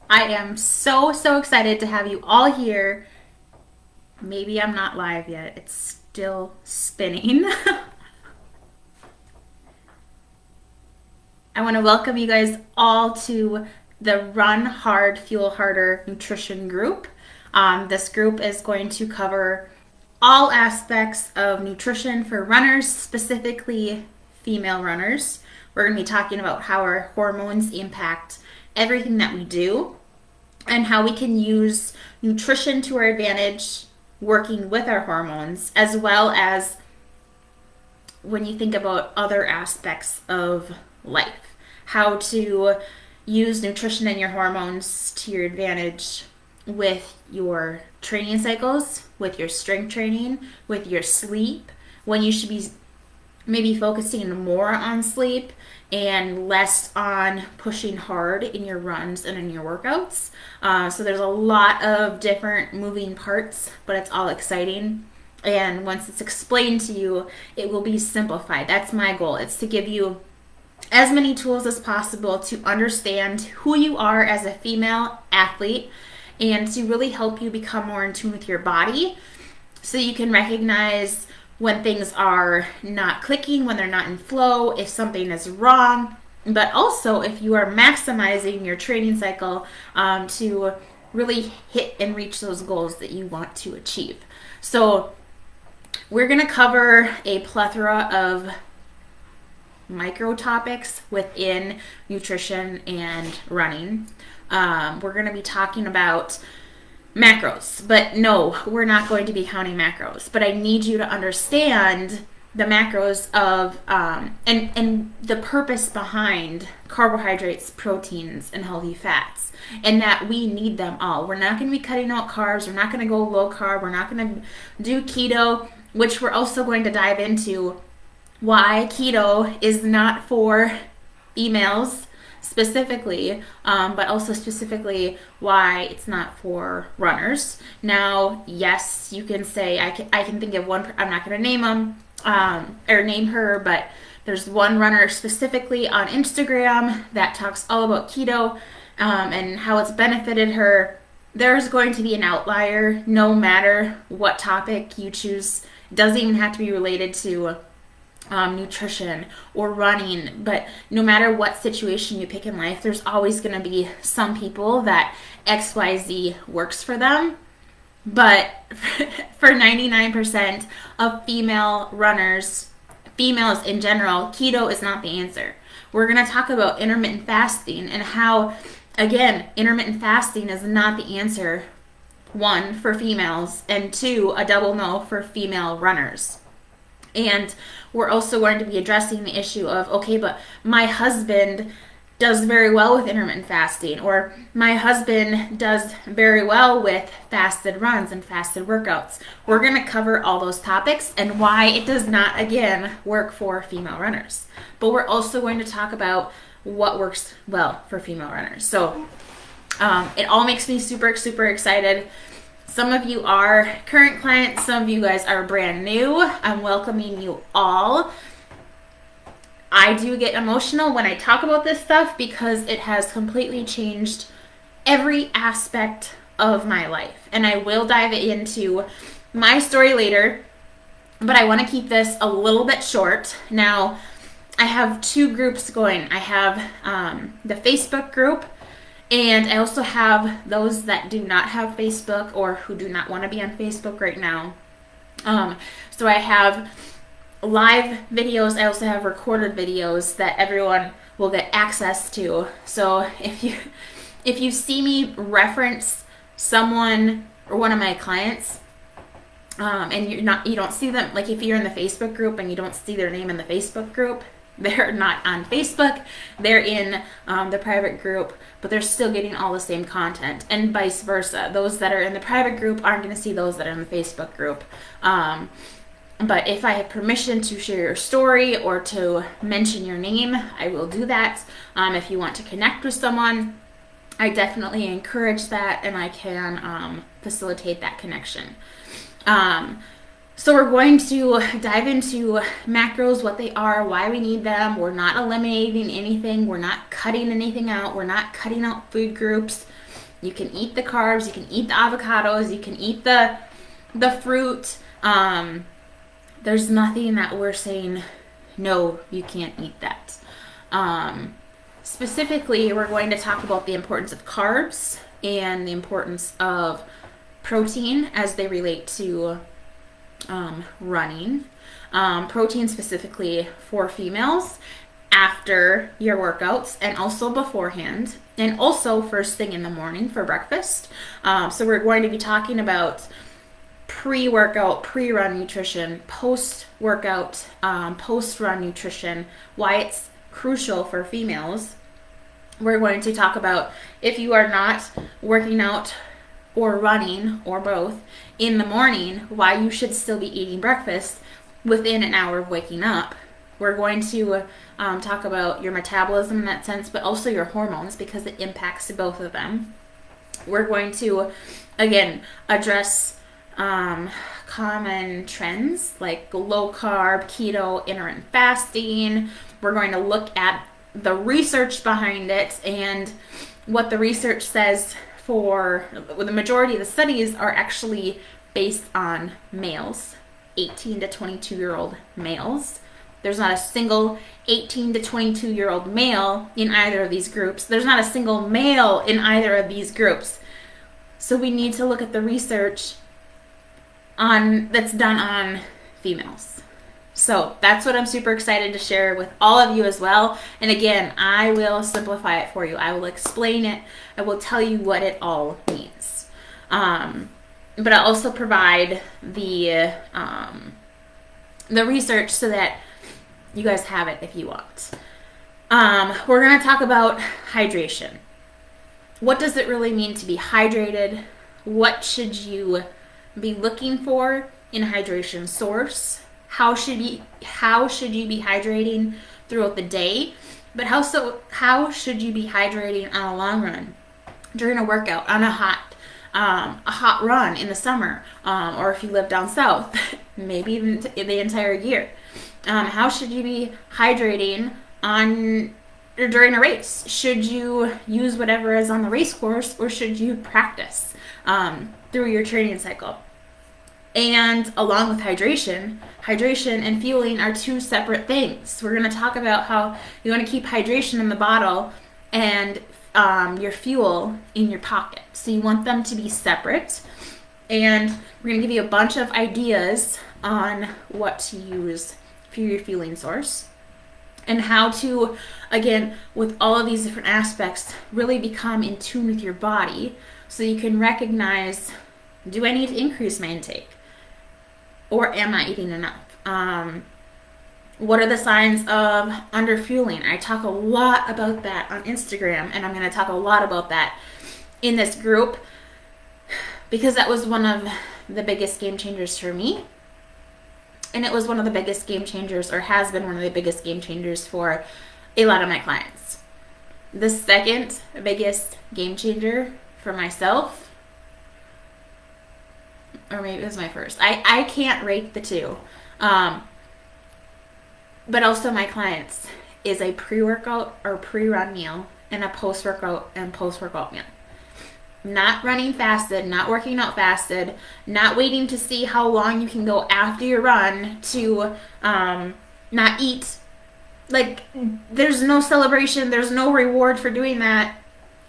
I am so excited to have you all here. Maybe I'm not live yet. It's still spinning. I want to welcome you guys all to the Run Hard, Fuel Harder nutrition group. This group is going to cover all aspects of nutrition for runners, specifically female runners. We're going to be talking about how our hormones impact everything that we do and how we can use nutrition to our advantage working with our hormones, as well as when you think about other aspects of life, how to use nutrition and your hormones to your advantage with your training cycles, with your strength training, with your sleep, when you should be maybe focusing more on sleep and less on pushing hard in your runs and in your workouts. So there's a lot of different moving parts, but it's all exciting. And once it's explained to you, it will be simplified. That's my goal. It's to give you as many tools as possible to understand who you are as a female athlete and to really help you become more in tune with your body so you can recognize when things are not clicking, when they're not in flow, if something is wrong, but also if you are maximizing your training cycle to really hit and reach those goals that you want to achieve. So we're going to cover a plethora of micro topics within nutrition and running. We're going to be talking about macros, but no, we're not going to be counting macros. But I need you to understand the macros of and the purpose behind carbohydrates, proteins, and healthy fats, and that we need them all. We're not going to be cutting out carbs. We're not going to go low carb. We're not going to do keto, which we're also going to dive into why keto is not for females specifically, but also specifically why it's not for runners. Now, yes, you can say, I can think of one, I'm not going to name them or name her, but there's one runner specifically on Instagram that talks all about keto and how it's benefited her. There's going to be an outlier no matter what topic you choose. It doesn't even have to be related to nutrition or running, but no matter what situation you pick in life, there's always going to be some people that XYZ works for them. But for 99% of female runners, females in general, keto is not the answer. We're going to talk about intermittent fasting and how, again, intermittent fasting is not the answer, one, for females, and two, a double no for female runners. And we're also going to be addressing the issue of, okay, but my husband does very well with intermittent fasting, or my husband does very well with fasted runs and fasted workouts. We're going to cover all those topics and why it does not, again, work for female runners. But we're also going to talk about what works well for female runners. So it all makes me super excited. Some of you are current clients, some of you guys are brand new. I'm welcoming you all. I do get emotional when I talk about this stuff because it has completely changed every aspect of my life. And I will dive into my story later, but I want to keep this a little bit short. Now, I have two groups going. I have the Facebook group, and I also have those that do not have Facebook or who do not want to be on Facebook right now. So I have live videos. I also have recorded videos that everyone will get access to. So if you see me reference someone or one of my clients, and you don't see them, like if you're in the Facebook group and you don't see their name in the Facebook group, they're not on Facebook, they're in the private group, but they're still getting all the same content, and vice versa. Those that are in the private group aren't going to see those that are in the Facebook group. But if I have permission to share your story or to mention your name, I will do that. If you want to connect with someone, I definitely encourage that, and I can facilitate that connection. So we're going to dive into macros, what they are, why we need them. We're not eliminating anything. We're not cutting anything out. We're not cutting out food groups. You can eat the carbs, you can eat the avocados, you can eat the fruit. There's nothing that we're saying, no, you can't eat that. Specifically, we're going to talk about the importance of carbs and the importance of protein as they relate to running. Protein specifically for females after your workouts and also beforehand and also first thing in the morning for breakfast. So we're going to be talking about pre-workout, pre-run nutrition, post-workout, post-run nutrition, why it's crucial for females. We're going to talk about if you are not working out or running or both in the morning, why you should still be eating breakfast within an hour of waking up. We're going to talk about your metabolism in that sense, but also your hormones because it impacts both of them. We're going to, again, address common trends like low carb, keto, intermittent fasting. We're going to look at the research behind it and what the research says for the majority of the studies are actually based on males, 18 to 22-year-old males. There's not a single 18 to 22-year-old male in either of these groups. There's not a single male in either of these groups. So we need to look at the research that's done on females. So that's what I'm super excited to share with all of you as well. And again, I will simplify it for you. I will explain it. I will tell you what it all means. But I'll also provide the research so that you guys have it if you want. We're going to talk about hydration. What does it really mean to be hydrated? What should you be looking for in a hydration source? How should you be hydrating throughout the day? But how should you be hydrating on a long run, during a workout, on a hot run in the summer, or if you live down south, maybe even the entire year? How should you be hydrating during a race? Should you use whatever is on the race course, or should you practice through your training cycle? And along with hydration and fueling are two separate things. We're going to talk about how you want to keep hydration in the bottle and your fuel in your pocket. So you want them to be separate. And we're going to give you a bunch of ideas on what to use for your fueling source and how to, again, with all of these different aspects, really become in tune with your body so you can recognize, do I need to increase my intake? Or am I eating enough? What are the signs of underfueling? I talk a lot about that on Instagram, and I'm going to talk a lot about that in this group because that was one of the biggest game changers for me. And it was one of the biggest game changers, or has been one of the biggest game changers for a lot of my clients. The second biggest game changer for myself, or maybe it was my first. I can't rate the two. But also my clients is a pre-workout or pre-run meal and a post-workout and post-workout meal. Not running fasted, not working out fasted, not waiting to see how long you can go after your run to not eat. Like, there's no celebration, there's no reward for doing that.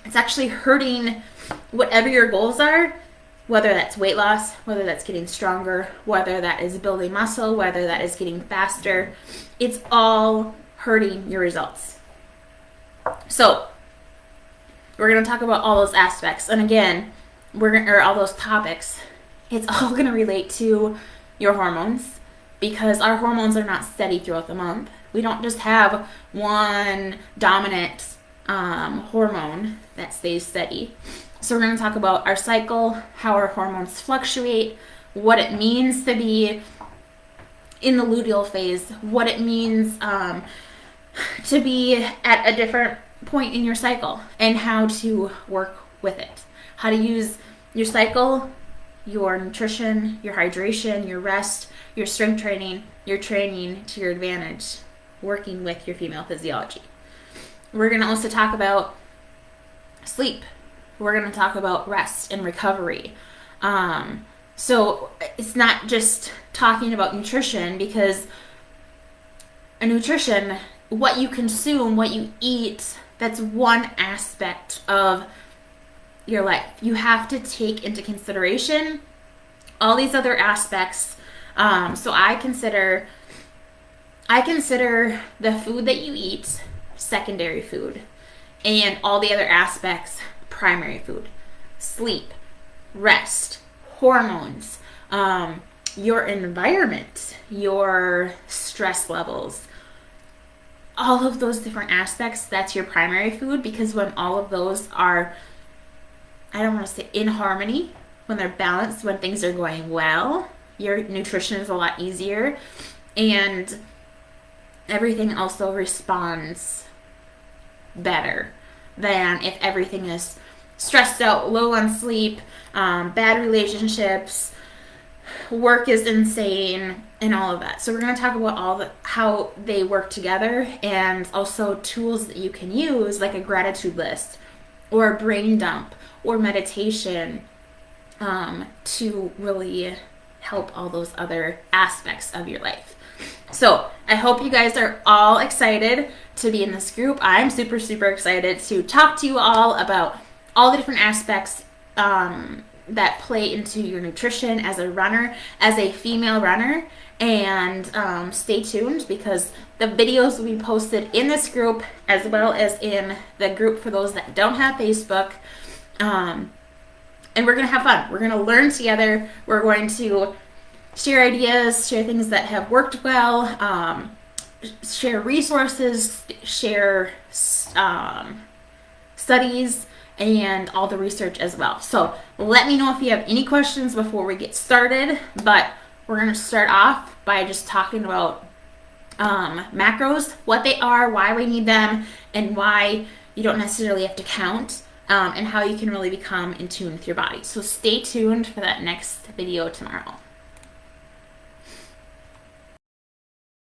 It's actually hurting whatever your goals are. Whether that's weight loss, whether that's getting stronger, whether that is building muscle, whether that is getting faster, it's all hurting your results. So we're going to talk about all those aspects. And again, or all those topics. It's all going to relate to your hormones because our hormones are not steady throughout the month. We don't just have one dominant hormone that stays steady. So we're going to talk about our cycle, how our hormones fluctuate, what it means to be in the luteal phase, what it means to be at a different point in your cycle, and how to work with it. How to use your cycle, your nutrition, your hydration, your rest, your strength training, your training to your advantage, working with your female physiology. We're going to also talk about sleep. we're going to talk about rest and recovery. So it's not just talking about nutrition, because nutrition, what you consume, what you eat, that's one aspect of your life. You have to take into consideration all these other aspects. So I consider the food that you eat secondary food, and all the other aspects primary food. Sleep, rest, hormones, your environment, your stress levels, all of those different aspects, that's your primary food. Because when all of those are, I don't want to say in harmony, when they're balanced, when things are going well, your nutrition is a lot easier, and everything also responds better than if everything is stressed out, low on sleep, bad relationships, work is insane, and all of that. So we're going to talk about how they work together, and also tools that you can use, like a gratitude list or a brain dump or meditation, to really help all those other aspects of your life. So I hope you guys are all excited to be in this group. I'm super, super excited to talk to you all about all the different aspects that play into your nutrition as a runner, as a female runner. And stay tuned, because the videos will be posted in this group as well as in the group for those that don't have Facebook. And we're going to have fun. We're going to learn together. We're going to share ideas, share things that have worked well, share resources, share studies, and all the research as well. So let me know if you have any questions before we get started. But we're going to start off by just talking about macros, what they are, why we need them, and why you don't necessarily have to count, and how you can really become in tune with your body. So stay tuned for that next video tomorrow.